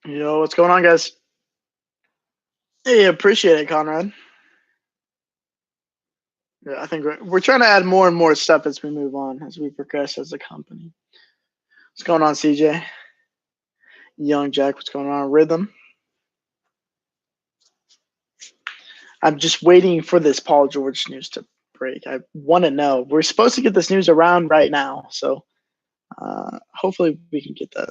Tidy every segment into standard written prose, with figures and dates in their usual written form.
Yo, what's going on, guys? Hey, appreciate it, Conrad. Yeah, I think we're trying to add more and more stuff as we move on, as we progress as a company. What's going on, CJ? Young Jack, what's going on? Rhythm. I'm just waiting for this Paul George news to break. I want to know. We're supposed to get this news around right now, so hopefully we can get that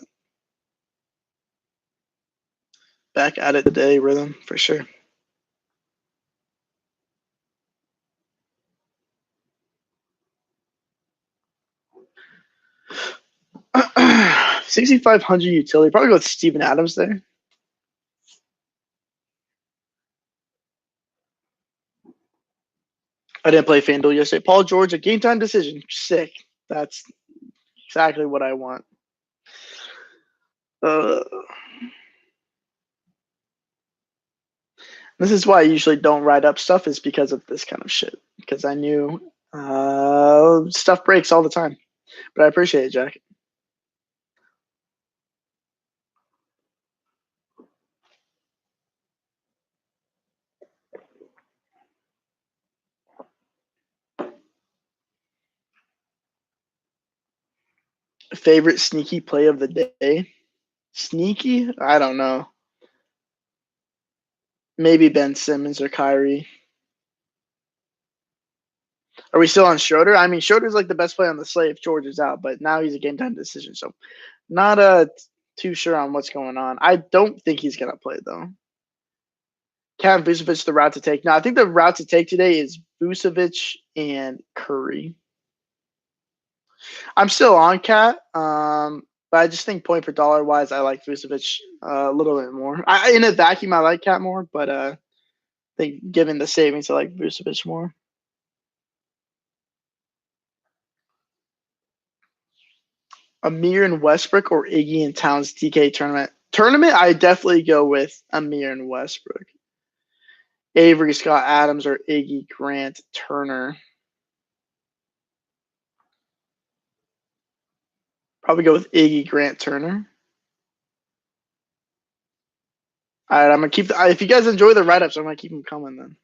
back at it today, Rhythm, for sure. $6,500 utility. Probably go with Steven Adams there. I didn't play FanDuel yesterday. Paul George, a game time decision. Sick. That's exactly what I want. Uh, this is why I usually don't write up stuff, is because of this kind of shit. Because I knew stuff breaks all the time. But I appreciate it, Jack. Favorite sneaky play of the day? Sneaky? I don't know. Maybe Ben Simmons or Kyrie. Are we still on Schroeder? I mean, Schroeder's like the best play on the slate if George is out, but now he's a game time decision. So not too sure on what's going on. I don't think he's gonna play though. Kevin Vucevic the route to take. No, I think the route to take today is Vucevic and Curry. I'm still on Cat, but I just think point per dollar wise, I like Vucevic a little bit more. In a vacuum, I like Cat more, but I think given the savings, I like Vucevic more. Amir and Westbrook or Iggy and Towns DK tournament. Tournament, I definitely go with Amir and Westbrook. Avery Scott Adams or Iggy Grant Turner. Probably go with Iggy Grant Turner. All right, I'm gonna keep. If you guys enjoy the write ups, I'm gonna keep them coming. Then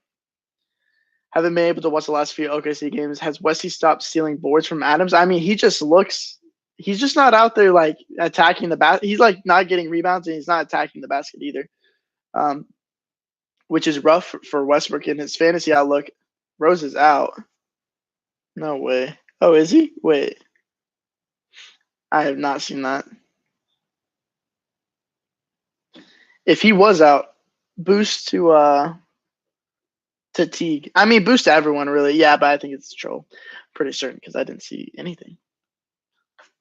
haven't been able to watch the last few OKC games. Has Wesley stopped stealing boards from Adams? I mean, he just looks. He's just not out there like attacking the basket. He's like not getting rebounds and he's not attacking the basket either, um, which is rough for Westbrook in his fantasy outlook. Rose is out. No way. Oh, is he? Wait, I have not seen that. If he was out, boost to Teague. I mean, boost to everyone really. Yeah, but I think it's a troll. Pretty certain because I didn't see anything.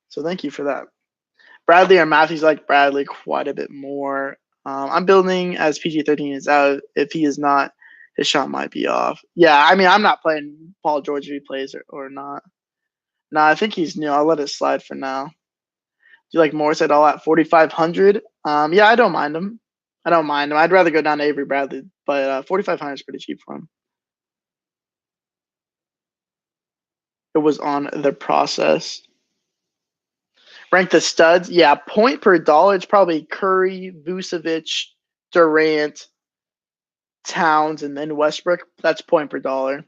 So thank you for that. Bradley or Matthews like Bradley quite a bit more. I'm building as PG-13 is out. If he is not, his shot might be off. Yeah, I mean, I'm not playing Paul George if he plays or not. No, I think he's new. I'll let it slide for now. Do you like Morris at all at 4,500? Yeah, I don't mind him. I don't mind him. I'd rather go down to Avery Bradley, but 4,500 is pretty cheap for him. It was on the process. Rank the studs. Yeah, point per dollar. It's probably Curry, Vucevic, Durant, Towns, and then Westbrook. That's point per dollar.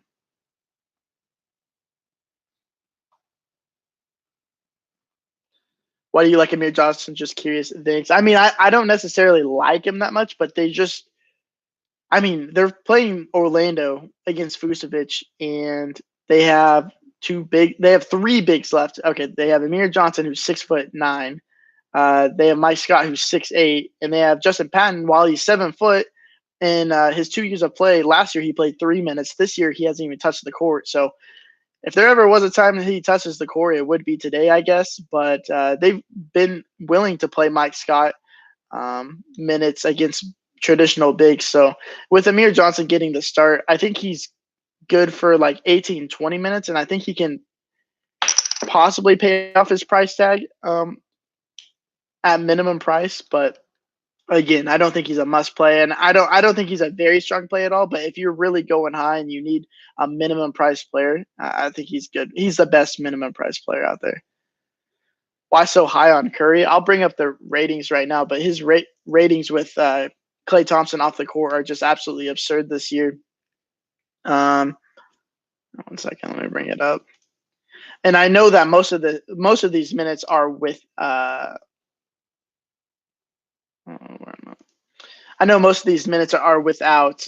Why do you like Amir Johnson? Just curious. Thanks. I mean, I don't necessarily like him that much, but they just, I mean, they're playing Orlando against Vucevic, and they have they have three bigs left. Okay, they have Amir Johnson, who's 6'9". They have Mike Scott, who's 6'8", and they have Justin Patton, while he's 7 foot. In his 2 years of play, last year he played 3 minutes. This year he hasn't even touched the court. So if there ever was a time that he touches the court, it would be today, I guess. But they've been willing to play Mike Scott minutes against traditional bigs. So with Amir Johnson getting the start, I think he's good for like 18, 20 minutes. And I think he can possibly pay off his price tag at minimum price. But again, I don't think he's a must play, and I don't think he's a very strong play at all. But if you're really going high and you need a minimum price player, I think he's good. He's the best minimum price player out there. Why so high on Curry? I'll bring up the ratings right now, but his ratings with Klay Thompson off the court are just absolutely absurd this year. 1 second, let me bring it up. And I know that most of these minutes are with I know most of these minutes are without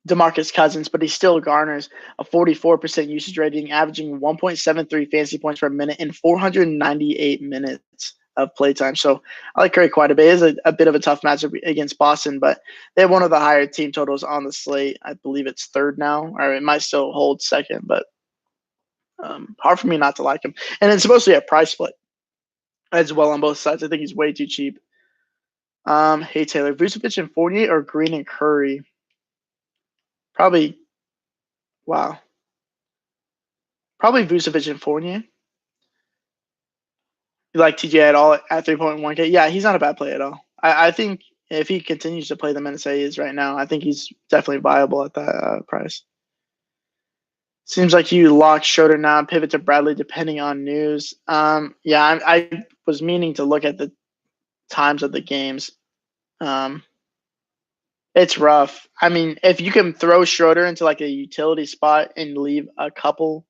DeMarcus Cousins, but he still garners a 44% usage rating, averaging 1.73 fantasy points per minute in 498 minutes of playtime. So I like Curry quite a bit. It is a bit of a tough matchup against Boston, but they have one of the higher team totals on the slate. I believe it's third now, or it might still hold second, but hard for me not to like him. And it's supposed to be a price split as well on both sides. I think he's way too cheap. Hey, Taylor, Vucevic and Fournier or Green and Curry? Probably, wow. Probably Vucevic and Fournier. You like TJ at all at 3.1K? Yeah, he's not a bad play at all. I think if he continues to play the minutes that he is right now, I think he's definitely viable at that price. Seems like you lock Schroeder now and pivot to Bradley depending on news. Yeah, I was meaning to look at the times of the games. It's rough. I mean, if you can throw Schroeder into like a utility spot and leave a couple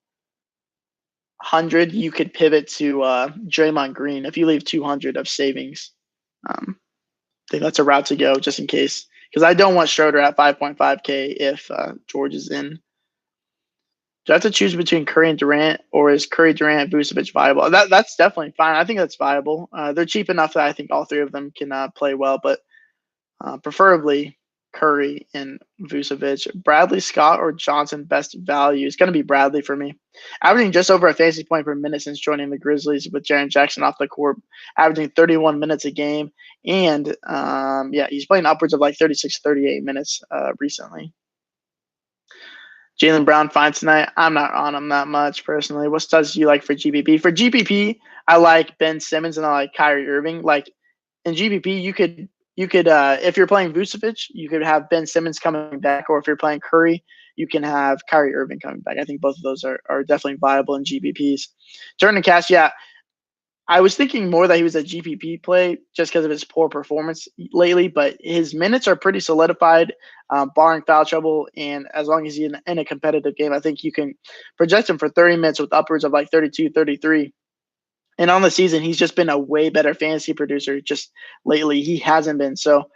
hundred, you could pivot to Draymond Green. If you leave 200 of savings, I think that's a route to go just in case. Because I don't want Schroeder at 5.5K if George is in. Do I have to choose between Curry and Durant, or is Curry, Durant, Vucevic viable? That's definitely fine. I think that's viable. They're cheap enough that I think all three of them can play well, but preferably Curry and Vucevic. Bradley, Scott, or Johnson best value? It's going to be Bradley for me. Averaging just over a fantasy point per minute since joining the Grizzlies with Jaren Jackson off the court, averaging 31 minutes a game. And, yeah, he's playing upwards of like 36, 38 minutes recently. Jaylen Brown fine tonight. I'm not on him that much personally. What studs do you like for GPP? For GPP, I like Ben Simmons and I like Kyrie Irving. Like in GPP, you could if you're playing Vucevic, you could have Ben Simmons coming back, or if you're playing Curry, you can have Kyrie Irving coming back. I think both of those are definitely viable in GPPs. Jordan Cash, yeah. I was thinking more that he was a GPP play just because of his poor performance lately, but his minutes are pretty solidified, barring foul trouble. And as long as he's in a competitive game, I think you can project him for 30 minutes with upwards of like 32, 33. And on the season, he's just been a way better fantasy producer. Just lately, he hasn't been. So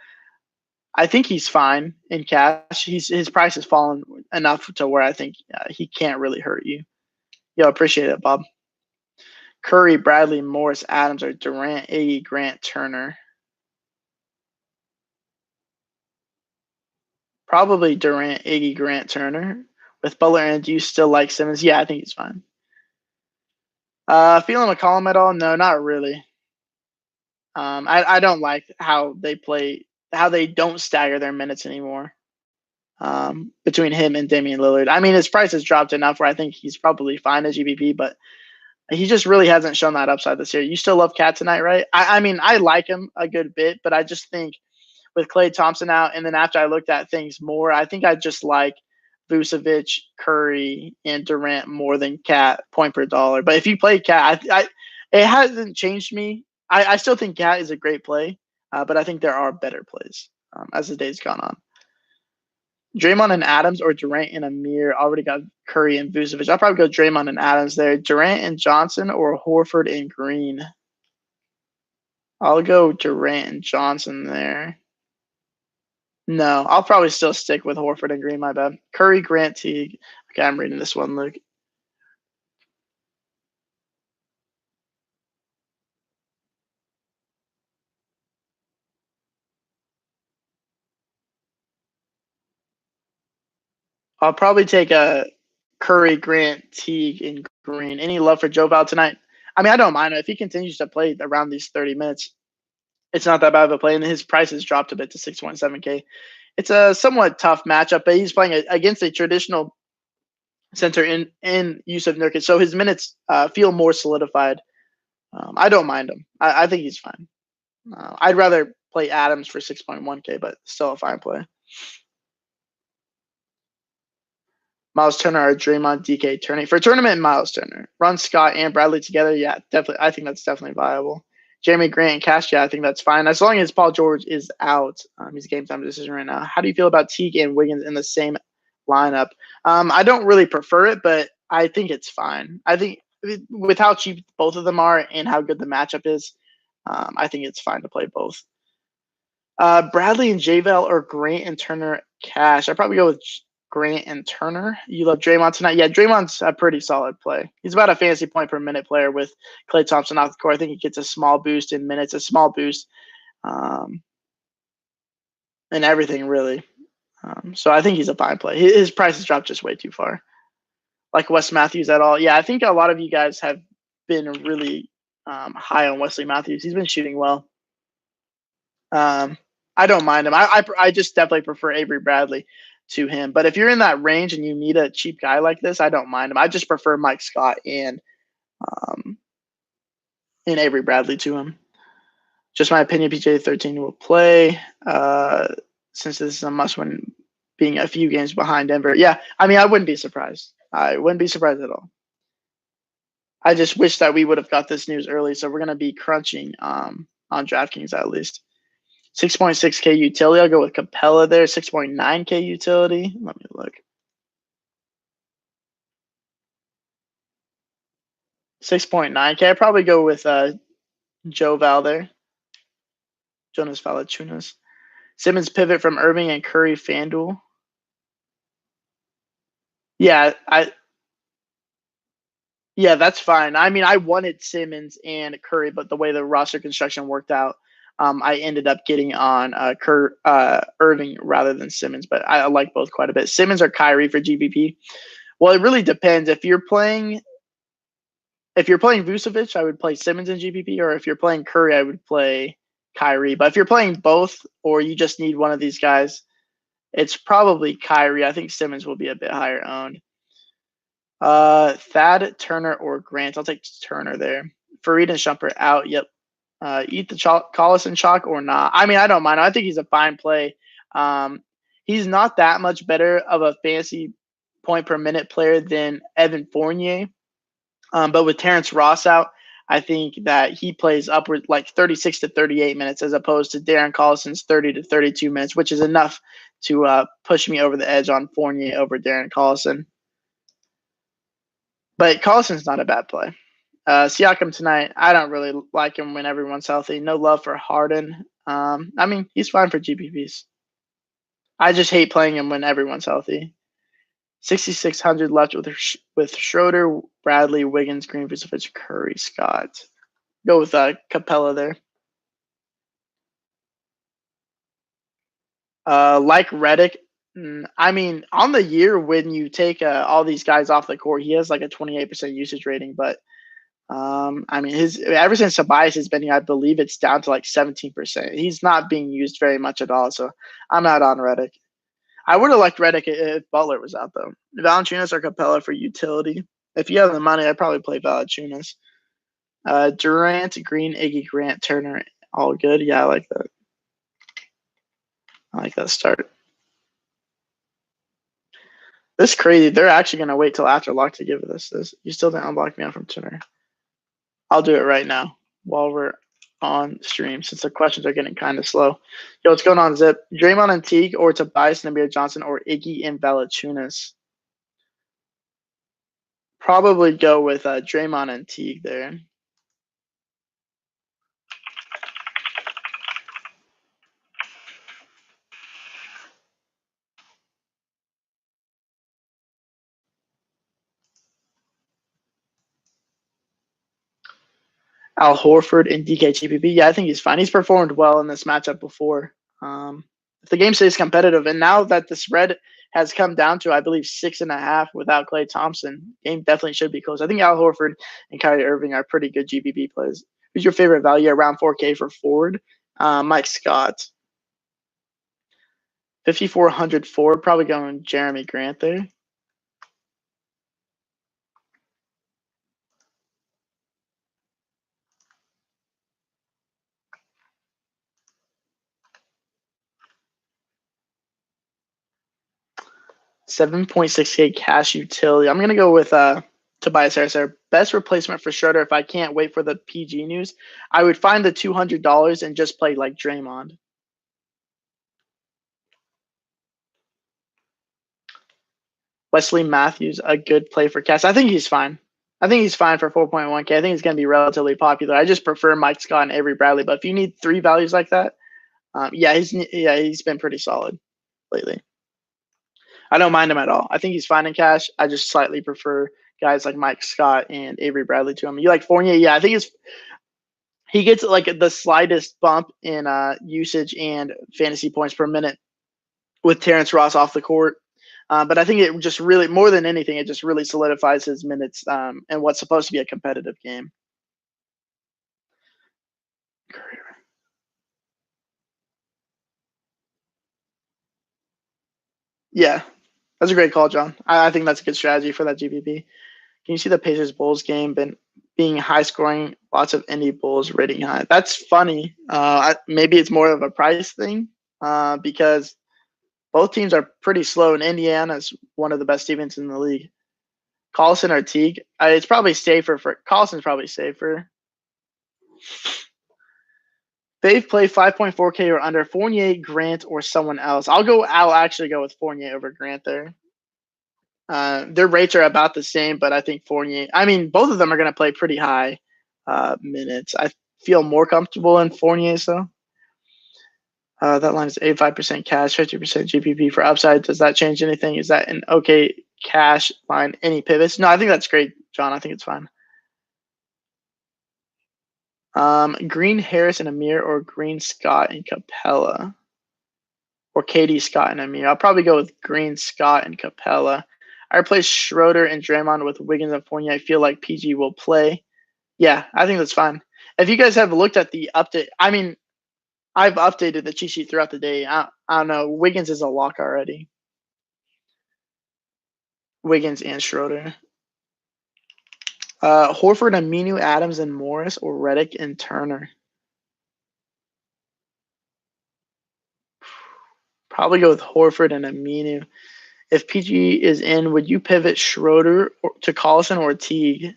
I think he's fine in cash. His price has fallen enough to where I think he can't really hurt you. Yo, appreciate it, Bob. Curry, Bradley, Morris, Adams, or Durant, Iggy, Grant, Turner. Probably Durant, Iggy, Grant, Turner. With Butler, and do you still like Simmons? Yeah, I think he's fine. Feeling McCollum at all? No, not really. I don't like how they play, how they don't stagger their minutes anymore. Between him and Damian Lillard. I mean, his price has dropped enough where I think he's probably fine as GPP, but he just really hasn't shown that upside this year. You still love Cat tonight, right? I mean, I like him a good bit, but I just think with Klay Thompson out, and then after I looked at things more, I think I just like Vucevic, Curry, and Durant more than Cat point per dollar. But if you play Cat, it hasn't changed me. I still think Cat is a great play, but I think there are better plays as the day's gone on. Draymond and Adams or Durant and Amir. Already got Curry and Vucevic. I'll probably go Draymond and Adams there. Durant and Johnson or Horford and Green. I'll go Durant and Johnson there. No, I'll probably still stick with Horford and Green, my bad. Curry, Grant, Teague. Okay, I'm reading this one, Luke. I'll probably take a Curry, Grant, Teague, and Green. Any love for Joe Val tonight? I mean, I don't mind it. If he continues to play around these 30 minutes, it's not that bad of a play, and his price has dropped a bit to 6.7K. It's a somewhat tough matchup, but he's playing against a traditional center in Yusuf Nurkic, so his minutes feel more solidified. I don't mind him. I think he's fine. I'd rather play Adams for 6.1K, but still a fine play. Miles Turner or Draymond, DK turning for tournament. Miles Turner, run Scott and Bradley together. Yeah, definitely. I think that's definitely viable. Jeremy Grant and Cash, yeah, I think that's fine. As long as Paul George is out, he's a game time decision right now. How do you feel about Teague and Wiggins in the same lineup? I don't really prefer it, but I think it's fine. I think with how cheap both of them are and how good the matchup is, I think it's fine to play both. Bradley and JaVale or Grant and Turner Cash. I'd probably go with Grant and Turner. You love Draymond tonight? Yeah, Draymond's a pretty solid play. He's about a fantasy point per minute player with Klay Thompson off the court. I think he gets a small boost in minutes, a small boost in everything, really. So I think he's a fine play. His price has dropped just way too far. Like Wes Matthews at all. Yeah, I think a lot of you guys have been really high on Wesley Matthews. He's been shooting well. I don't mind him. I just definitely prefer Avery Bradley to him. But if you're in that range and you need a cheap guy like this, I don't mind him. I just prefer Mike Scott and Avery Bradley to him. Just my opinion. PJ 13 will play since this is a must-win, being a few games behind Denver. Yeah, I mean, I wouldn't be surprised. I wouldn't be surprised at all. I just wish that we would have got this news early. So we're going to be crunching on DraftKings at least. 6.6K utility. I'll go with Capella there. 6.9K utility. Let me look. 6.9K. I'd probably go with Joe Val there. Jonas Valanciunas. Simmons pivot from Irving and Curry FanDuel. Yeah, that's fine. I mean, I wanted Simmons and Curry, but the way the roster construction worked out, I ended up getting on Irving rather than Simmons, but I like both quite a bit. Simmons or Kyrie for GPP? Well, it really depends. If you're playing Vucevic, I would play Simmons in GPP, or if you're playing Curry, I would play Kyrie. But if you're playing both, or you just need one of these guys, it's probably Kyrie. I think Simmons will be a bit higher owned. Thad, Turner, or Grant. I'll take Turner there. Fareed and Shumpert out. Yep. Eat the Collison chalk or not. I mean, I don't mind. I think he's a fine play. He's not that much better of a fantasy point per minute player than Evan Fournier. But with Terrence Ross out, I think that he plays upward like 36 to 38 minutes as opposed to Darren Collison's 30 to 32 minutes, which is enough to push me over the edge on Fournier over Darren Collison. But Collison's not a bad play. Siakam tonight, I don't really like him when everyone's healthy. No love for Harden. I mean, he's fine for GPPs. I just hate playing him when everyone's healthy. 6,600 left with Schroeder, Bradley, Wiggins, Green, Vucevic, Curry, Scott. Go with Capella there. Like Redick, I mean, on the year when you take all these guys off the court, he has like a 28% usage rating. But I mean, ever since Tobias has been here, I believe it's down to like 17%. He's not being used very much at all. So I'm out on Redick. I would have liked Redick if Butler was out, though. Valanciunas or Capella for utility. If you have the money, I'd probably play Valanciunas. Durant, Green, Iggy, Grant, Turner, all good. Yeah, I like that. I like that start. This is crazy. They're actually going to wait till after lock to give this. You still didn't unblock me out from Turner. I'll do it right now while we're on stream since the questions are getting kind of slow. Yo, what's going on, Zip? Draymond and Teague or Tobias and Amir Johnson or Iggy and Valanciunas? Probably go with Draymond and Teague there. Al Horford and DKGPP. Yeah, I think he's fine. He's performed well in this matchup before. If the game stays competitive, and now that the spread has come down to, I believe, 6.5 without Klay Thompson, game definitely should be close. I think Al Horford and Kyrie Irving are pretty good GPP plays. Who's your favorite value? Around 4K for Ford. Mike Scott. 5,400 Ford. Probably going Jeremy Grant there. $7.6K cash utility. I'm gonna go with Tobias Harris there. Best replacement for Schroeder if I can't wait for the PG news. I would find the $200 and just play like Draymond. Wesley Matthews, a good play for Cass. I think he's fine. I think he's fine for 4.1K. I think he's going to be relatively popular. I just prefer Mike Scott and Avery Bradley. But if you need 3 values like that, he's been pretty solid lately. I don't mind him at all. I think he's fine in cash. I just slightly prefer guys like Mike Scott and Avery Bradley to him. You like Fournier? Yeah, I think he gets like the slightest bump in usage and fantasy points per minute with Terrence Ross off the court. But I think it just really, more than anything, it just really solidifies his minutes and what's supposed to be a competitive game. Yeah, that's a great call, John. I think that's a good strategy for that GPP. Can you see the Pacers Bulls game being high scoring, lots of Indy Bulls rating high? That's funny. Maybe it's more of a price thing because both teams are pretty slow, and Indiana is one of the best defenses in the league. Collison or Teague? It's probably safer for Collison's probably safer. They've played 5.4K or under. Fournier, Grant, or someone else. I'll actually go with Fournier over Grant there. Their rates are about the same, but I think Fournier. I mean, both of them are going to play pretty high minutes. I feel more comfortable in Fournier, so. That line is 85% cash, 50% GPP for upside. Does that change anything? Is that an okay cash line? Any pivots? No, I think that's great, John. I think it's fine. Green, Harris, and Amir, or Green, Scott, and Capella, or KD, Scott, and Amir. I'll probably go with Green, Scott, and Capella. I replace Schroeder and Draymond with Wiggins and Fournier. I feel like PG will play. Yeah, I think that's fine. If you guys have looked at the update, I mean, I've updated the cheat sheet throughout the day. I don't know. Wiggins is a lock already. Wiggins and Schroeder. Horford, Aminu, Adams, and Morris, or Redick and Turner. Probably go with Horford and Aminu. If PG is in, would you pivot Schroeder to Collison or Teague?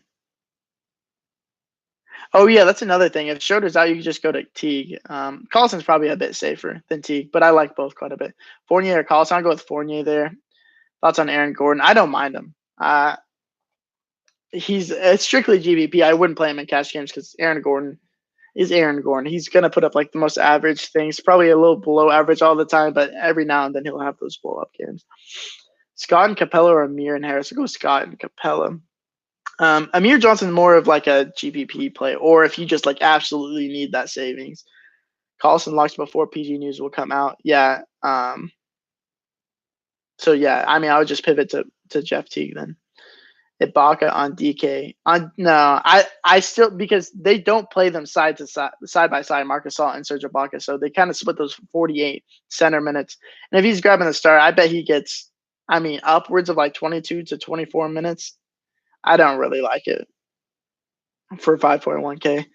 Oh, yeah, that's another thing. If Schroeder's out, you can just go to Teague. Collison's probably a bit safer than Teague, but I like both quite a bit. Fournier or Collison, I'll go with Fournier there. Thoughts on Aaron Gordon? I don't mind him. It's strictly GVP. I wouldn't play him in cash games because Aaron Gordon is Aaron Gordon. He's going to put up like the most average things, probably a little below average all the time, but every now and then he'll have those blow up games. Scott and Capella or Amir and Harris? I'll go Scott and Capella. Amir Johnson more of like a GPP play, or if you just like absolutely need that savings. Collison locks before PG news will come out. Yeah. So yeah, I mean, I would just pivot to Jeff Teague then. Ibaka on DK. I still, because they don't play them side by side, Marc Gasol and Serge Ibaka, so they kind of split those 48 center minutes. And if he's grabbing the start, I bet he gets, I mean, upwards of like 22 to 24 minutes. I don't really like it for 5.1K.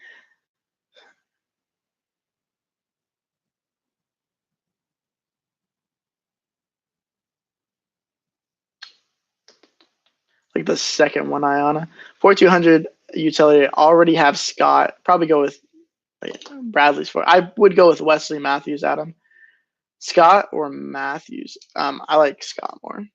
Like the second one, Iona. 4,200 utility. Already have Scott. Probably go with Bradley's for. I would go with Wesley Matthews, Adam. Scott or Matthews? I like Scott more.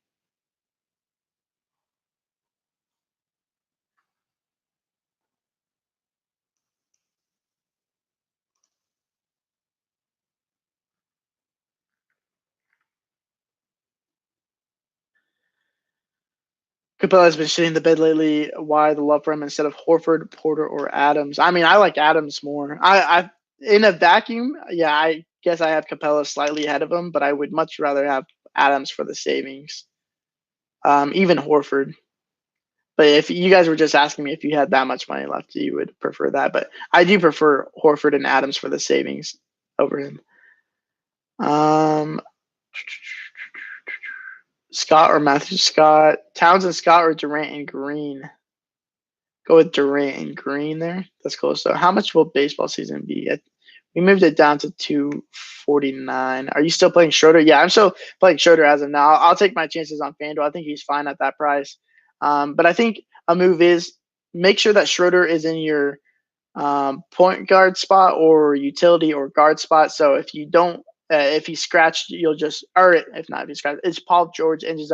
Capella's been shitting the bed lately. Why the love for him instead of Horford, Porter, or Adams? I mean, I like Adams more. I in a vacuum, yeah, I guess I have Capella slightly ahead of him, but I would much rather have Adams for the savings. Even Horford. But if you guys were just asking me if you had that much money left, you would prefer that. But I do prefer Horford and Adams for the savings over him. Scott or Matthew Scott, Towns and Scott, or Durant and Green? Go with Durant and Green there. That's close. So how much will baseball season be? We moved it down to 249. Are you still playing Schroeder? Yeah, I'm still playing Schroeder as of now. I'll take my chances on FanDuel. I think he's fine at that price. But I think a move is make sure that Schroeder is in your point guard spot or utility or guard spot. So if you don't, if he's scratched, you'll just, or if not, if he's scratched, it's Paul George ends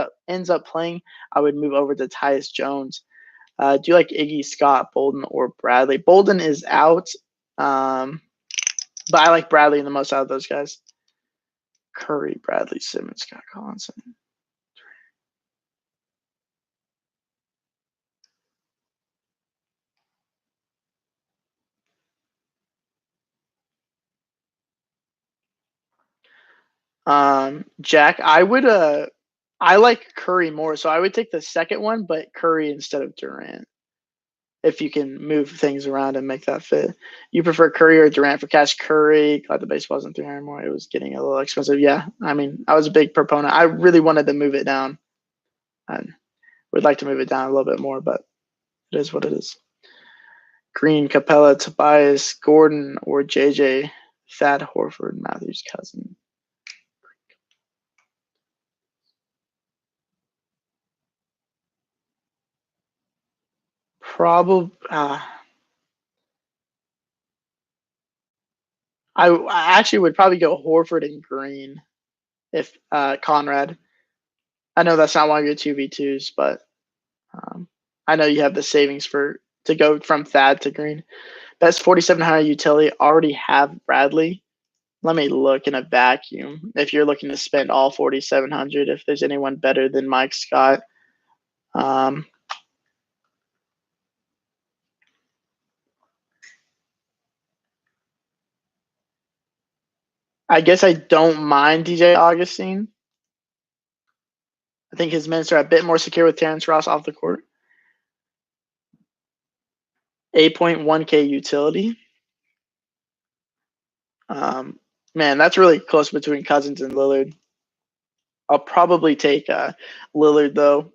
up playing. I would move over to Tyus Jones. Do you like Iggy, Scott, Bolden, or Bradley? Bolden is out, but I like Bradley the most out of those guys. Curry, Bradley, Simmons, Scott Collinson. Jack, I like Curry more, so I would take the second one, but Curry instead of Durant. If you can move things around and make that fit. You prefer Curry or Durant for cash? Curry. Glad the base wasn't there anymore. It was getting a little expensive. Yeah, I mean, I was a big proponent. I really wanted to move it down. I would like to move it down a little bit more, but it is what it is. Green, Capella, Tobias, Gordon, or JJ, Thad Horford, Matthews' cousin. Probably. I actually would probably go Horford and Green if Conrad. I know that's not one of your 2v2s, but I know you have the savings to go from Thad to Green. Best 4,700 utility already have Bradley. Let me look in a vacuum. If you're looking to spend all 4,700, if there's anyone better than Mike Scott. I guess I don't mind DJ Augustine. I think his minutes are a bit more secure with Terrence Ross off the court. 8.1K utility. Man, that's really close between Cousins and Lillard. I'll probably take Lillard though.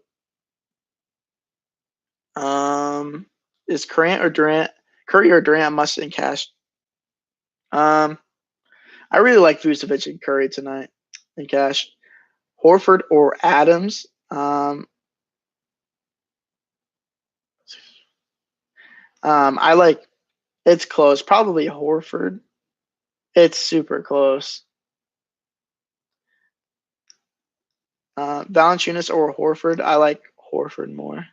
Is Curry or Durant must in cash? I really like Vucevic and Curry tonight in cash. Horford or Adams? I like. It's close. Probably Horford. It's super close. Valanciunas or Horford? I like Horford more.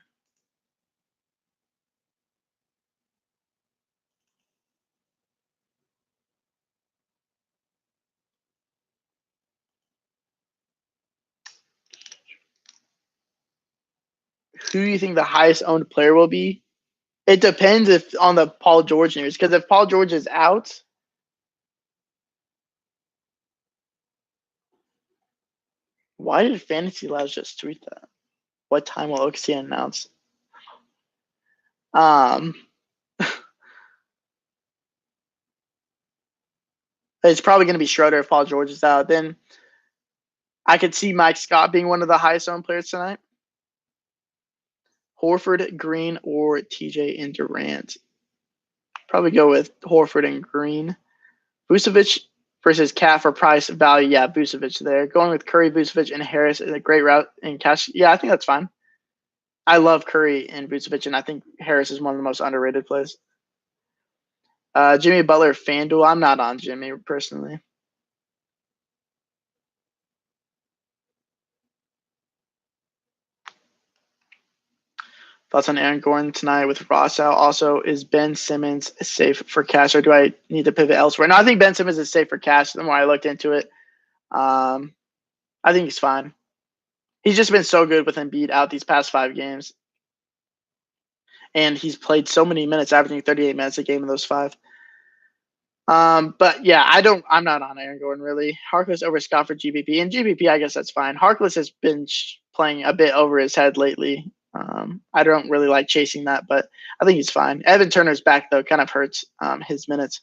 Who do you think the highest owned player will be? It depends if on the Paul George news. Because if Paul George is out, why did Fantasy Labs just tweet that? What time will OKC announce? It's probably going to be Schroeder if Paul George is out. Then I could see Mike Scott being one of the highest owned players tonight. Horford, Green, or TJ and Durant. Probably go with Horford and Green. Vucevic versus Cat for price value. Yeah, Vucevic there. Going with Curry, Vucevic, and Harris is a great route in cash. Yeah, I think that's fine. I love Curry and Vucevic, and I think Harris is one of the most underrated plays. Jimmy Butler, FanDuel. I'm not on Jimmy personally. Thoughts on Aaron Gordon tonight with Ross out? Also, is Ben Simmons safe for cash, or do I need to pivot elsewhere? No, I think Ben Simmons is safe for cash. The more I looked into it, I think he's fine. He's just been so good with Embiid out these past 5 games. And he's played so many minutes, averaging 38 minutes a game in those 5. But yeah, I'm not on Aaron Gordon really. Harkless over Scott for GBP. And GBP, I guess that's fine. Harkless has been playing a bit over his head lately. I don't really like chasing that, but I think he's fine. Evan Turner's back though, kind of hurts his minutes.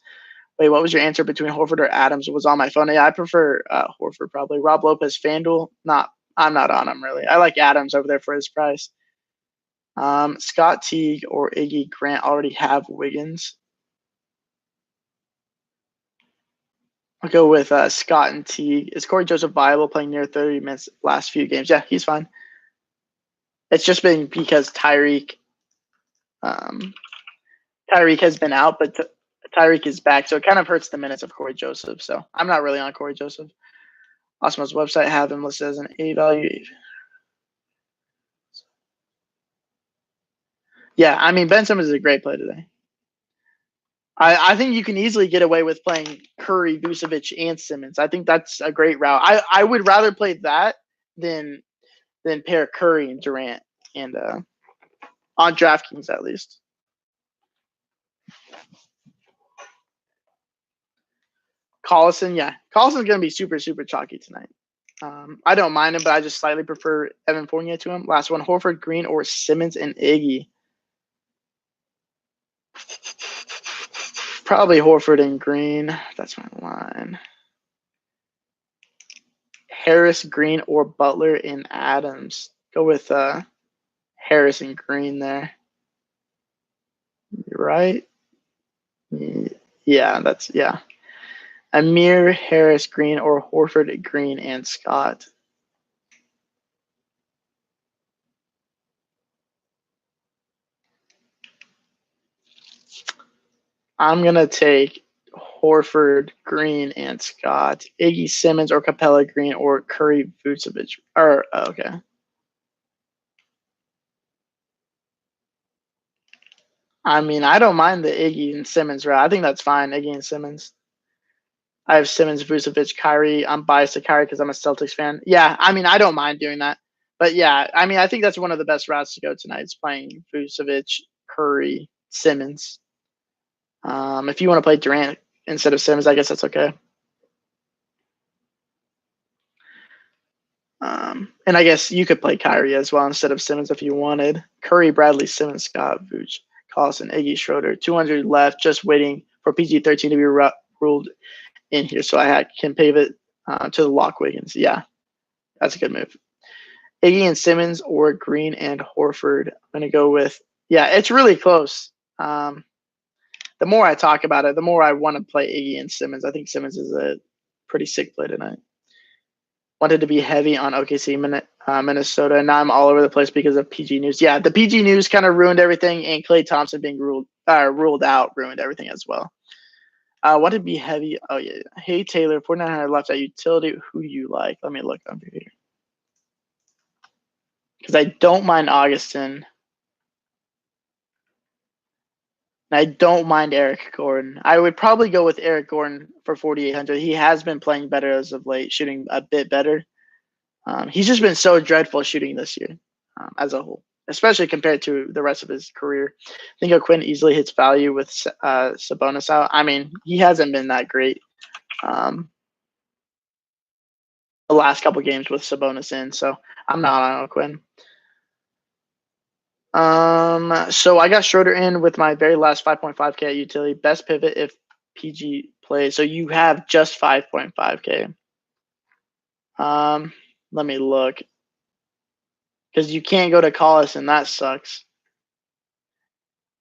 Wait, what was your answer between Horford or Adams? It was on my phone. Yeah, I prefer Horford probably. Rob Lopez, FanDuel. I'm not on him really. I like Adams over there for his price. Scott Teague or Iggy Grant already have Wiggins. I'll go with Scott and Teague. Is Corey Joseph viable playing near 30 minutes last few games? Yeah, he's fine. It's just been because Tyreek Tyreek has been out, but Tyreek is back, so it kind of hurts the minutes of Corey Joseph. So I'm not really on Corey Joseph. Osmo's website have him listed as an A value. Yeah, I mean Ben Simmons is a great play today. I think you can easily get away with playing Curry, Vucevic, and Simmons. I think that's a great route. I would rather play that than pair Curry and Durant and on DraftKings at least. Collison, yeah, Collison's gonna be super chalky tonight. I don't mind him, but I just slightly prefer Evan Fournier to him. Last one: Horford, Green, or Simmons and Iggy. Probably Horford and Green. That's my line. Harris, Green, or Butler and Adams. Go with Harris and Green there. You're right. Yeah, that's yeah. Amir, Harris, Green, or Horford, Green, and Scott. I'm gonna take Horford, Green, and Scott. Iggy, Simmons, or Capella, Green, or Curry, Vucevic. Or okay. I mean, I don't mind the Iggy and Simmons route. I think that's fine. Iggy and Simmons. I have Simmons, Vucevic, Kyrie. I'm biased to Kyrie because I'm a Celtics fan. Yeah, I mean, I don't mind doing that. But yeah, I mean, I think that's one of the best routes to go tonight is playing Vucevic, Curry, Simmons. If you want to play Durant instead of Simmons, I guess that's okay. And I guess you could play Kyrie as well instead of Simmons if you wanted. Curry, Bradley, Simmons, Scott, Vooch, Collison, Iggy, Schroeder. 200 left, just waiting for PG-13 to be ruled in here, so I can pivot to the lock Wiggins. Yeah, that's a good move. Iggy and Simmons or Green and Horford. I'm going to go with, yeah, it's really close. The more I talk about it, the more I want to play Iggy and Simmons. I think Simmons is a pretty sick play tonight. Wanted to be heavy on OKC, Minnesota, and now I'm all over the place because of PG News. Yeah, the PG News kind of ruined everything, and Klay Thompson being ruled out ruined everything as well. Want to be heavy? Oh yeah. Hey Taylor, 4,900 left at utility. Who do you like? Let me look under here because I don't mind Augustin. I don't mind Eric Gordon. I would probably go with Eric Gordon for 4,800. He has been playing better as of late, shooting a bit better. He's just been so dreadful shooting this year as a whole, especially compared to the rest of his career. I think O'Quinn easily hits value with Sabonis out. I mean, he hasn't been that great the last couple games with Sabonis in, so I'm not on O'Quinn. So I got Schroeder in with my very last 5.5K at utility. Best pivot if PG plays. So you have just 5.5K. Let me look. Because you can't go to Collison, that sucks.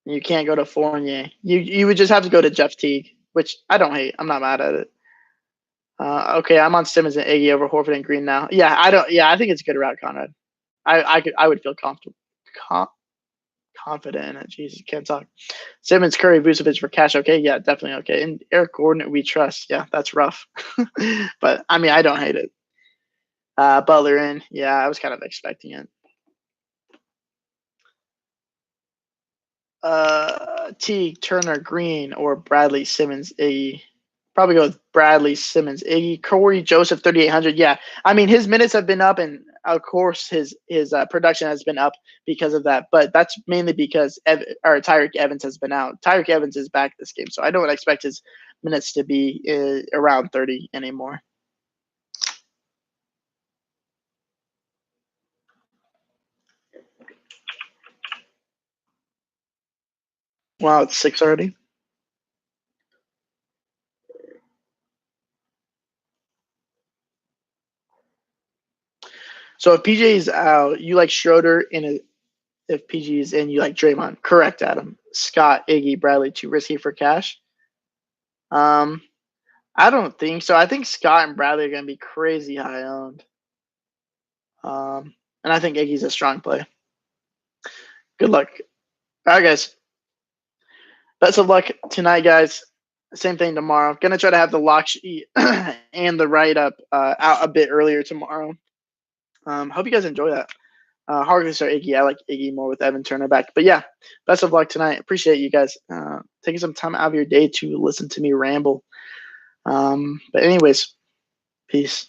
You can't go to Fournier. You would just have to go to Jeff Teague, which I don't hate. I'm not mad at it. Okay, I'm on Simmons and Iggy over Horford and Green now. Yeah, I think it's a good route, Conrad. I would feel confident in it. Jesus, can't talk. Simmons, Curry, Vucevic for cash. Okay, yeah, definitely okay. And Eric Gordon, we trust. Yeah, that's rough, but I mean, I don't hate it. Butler in. Yeah, I was kind of expecting it. Teague, Turner, Green, or Bradley, Simmons, Iggy. Probably go with Bradley, Simmons, Iggy, Corey Joseph, 3,800. Yeah, I mean his minutes have been up, and of course his production has been up because of that. But that's mainly because Tyreke Evans has been out. Tyreke Evans is back this game, so I don't expect his minutes to be around 30 anymore. Wow, it's 6 already. So if PJ is out, you like Schroeder if PG is in, you like Draymond. Correct, Adam. Scott, Iggy, Bradley, too risky for cash. I don't think so. I think Scott and Bradley are going to be crazy high owned. And I think Iggy's a strong play. Good luck. All right, guys. Best of luck tonight, guys. Same thing tomorrow. Gonna try to have the lock sheet and the write up out a bit earlier tomorrow. Hope you guys enjoy that. Harkless or Iggy. I like Iggy more with Evan Turner back. But yeah, best of luck tonight. Appreciate you guys taking some time out of your day to listen to me ramble. But anyways, peace.